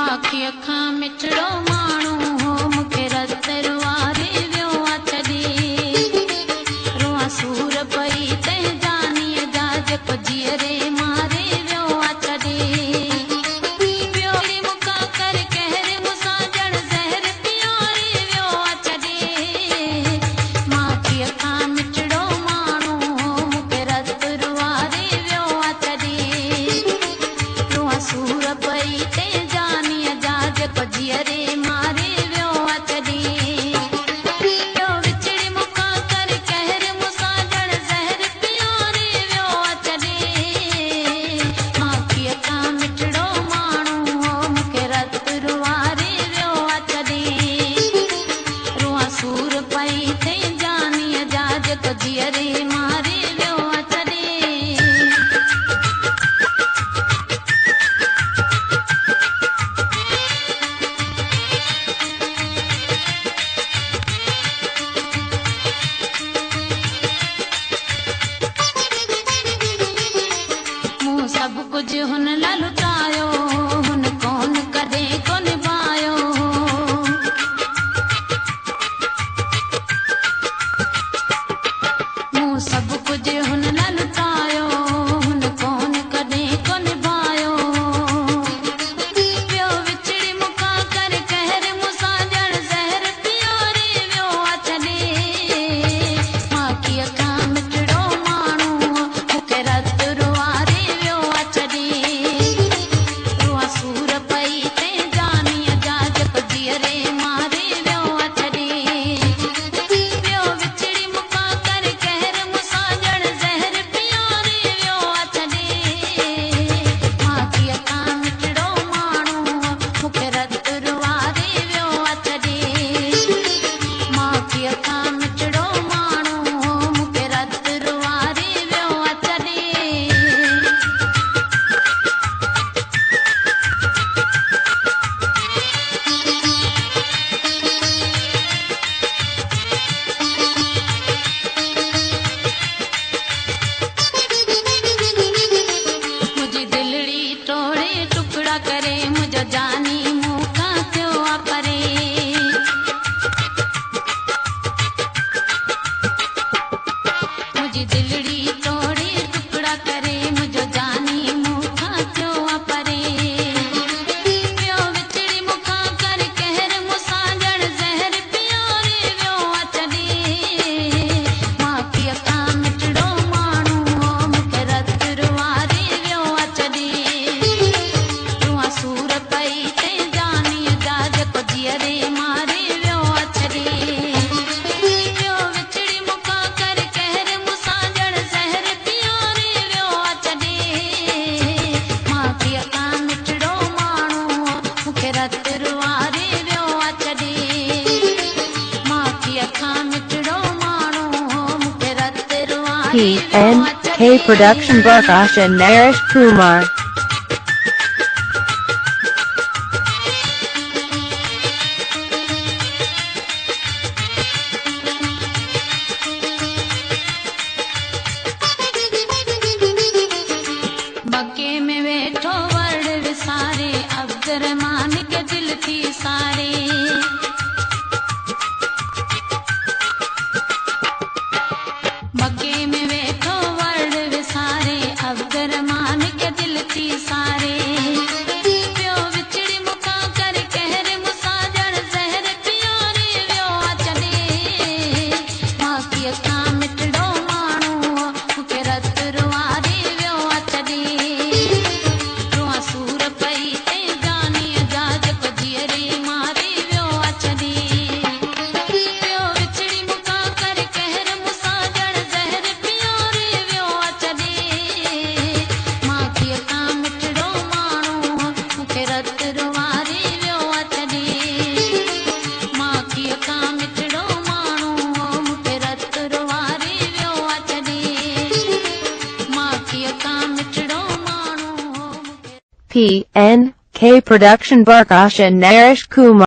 माखी अखां मिठड़ो माण्हू हो मूंखे रतरु वारे वियो आहे छॾे रोआ सूर पई तंहिं जानीअ जा जेको जीअरे मारे वियो आहे छॾे पियो मूंखां कर कहर मूंसां ॼण ज़हर पीआरे वियो आहे छॾे माखी अखां मिठड़ो माण्हू हो मूंखे रतरु वारे वियो आहे छॾे रोआ सूर पई तंहिं जानीअ जा जेको जीअरे मारे वियो आहे छॾे पियो विछड़ी मूंखां कर कहर मूंसां ॼण ज़हर पीआरे वियो आहे छॾे माखी अखां मिठड़ो माण्हू हो मूंखे रतरु वारे वियो आहे छॾे रोआ सूर पई तंहिं जानीअ जा जेको जीअरे मारे वियो आहे छॾे मूं सभु कुझु हुन लाइ लुटायो हुन कोन कॾहिं को निभायो मूं सभु कुझु हुन लाइ लुटायो हुन कोन कॾहिं को निभायो पियो विछड़ी मूंखां कर कहर मूंसां ॼण ज़हर पीआरे वियो आहे छॾे माखी अखां मिठड़ो माण्हू मूंखे रतरु वारे वियो आहे छॾे रोआ सूर पई तंहिं जानीअ जा जेको जीअरे मारे वियो आहे छॾे पियो विछड़ी मूंखां कर कहर मूंसां ॼण ज़हर पीआरे वियो आहे छॾे माखी अखां मिठड़ो माण्हू मूंखे रतरु वारे वियो आहे छॾे माखी अखां मिठड़ो माण्हू मूंखे रतरु वारे वियो आहे छॾे मुंहिंजी दिलड़ी टोड़े टुकड़ा करे मुंहिंजो जानी मूंखां थियो आहे परे मुंहिंजी दिलड़ी टोड़े टुकड़ा करे मुंहिंजो जानी मूंखां थियो आहे परे पियो विछड़ी मूंखां कर कहर मूंसां ॼण ज़हर पीआरे वियो आहे छॾे माखी अखां मिठड़ो माण्हू हो मूंखे रतरु वारे वियो आहे छॾे रोआ सूर पई तंहिं जानीअ जा जेको जीअरे मारे वियो आहे छॾे पियो विछड़ी मूंखां कर कहर मूंसां ॼण ज़हर पीआरे वियो आहे छॾे माखी अखां मिठड़ो माण्हू मूंखे रतरु वारे वियो आहे छॾे माखी अखां मिठड़ो माण्हू मूंखे रतरु वारे वियो आहे PNK Production Prakash and Naresh Kumar. बके में वेठो वर्ण विसारे अब्दुरमान के दिल थी सारे बके में वेठो वर्ण विसारे अब्दुरमान के दिल थी सारे पियो विछड़ी मूंखां कर कहर मूंसां ॼण ज़हर पीआरे वियो आहे छॾे माखी अखां मिठड़ो माण्हू मूंखे रतरु वारे वियो आहे छॾे रोआ सूर पई तंहिं जानीअ जा जेको जीअरे मारे वियो आहे छॾे पियो विछड़ी मूंखां कर कहर मूंसां ॼण ज़हर पीआरे वियो आहे छॾे माखी अखां मिठड़ो माण्हू मूंखे रतरु वारे वियो आहे छॾे माखी अखां मिठड़ो माण्हू मूंखे रतरु वारे वियो आहे छॾे माखी अखां मिठड़ो माण्हू PNK Production Prakash and Naresh Kumar.